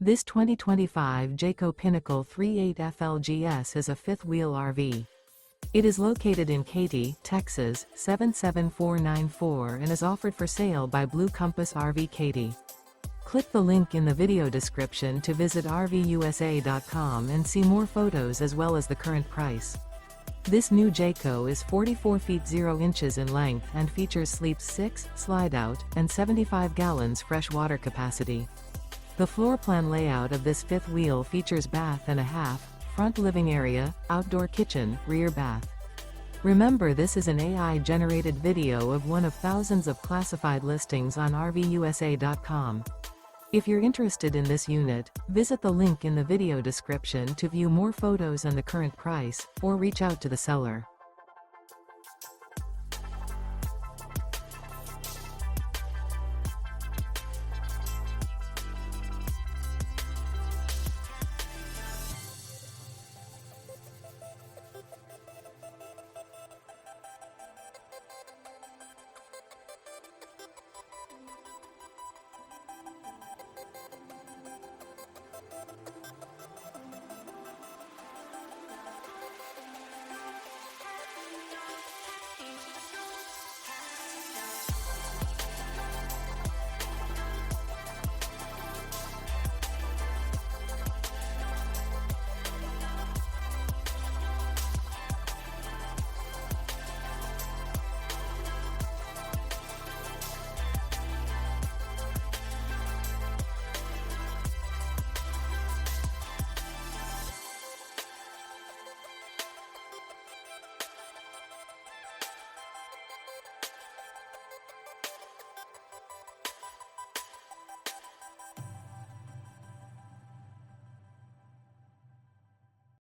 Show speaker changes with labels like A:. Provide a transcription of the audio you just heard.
A: This 2025 Jayco Pinnacle 38FLGS is a fifth-wheel RV. It is located in Katy, Texas, 77494 and is offered for sale by Blue Compass RV Katy. Click the link in the video description to visit RVUSA.com and see more photos as well as the current price. This new Jayco is 44 feet 0 inches in length and features sleeps 6, slide-out, and 75 gallons fresh water capacity. The floor plan layout of this fifth wheel features bath and a half, front living area, outdoor kitchen, rear bath. Remember, this is an AI-generated video of one of thousands of classified listings on RVUSA.com. If you're interested in this unit, visit the link in the video description to view more photos and the current price, or reach out to the seller.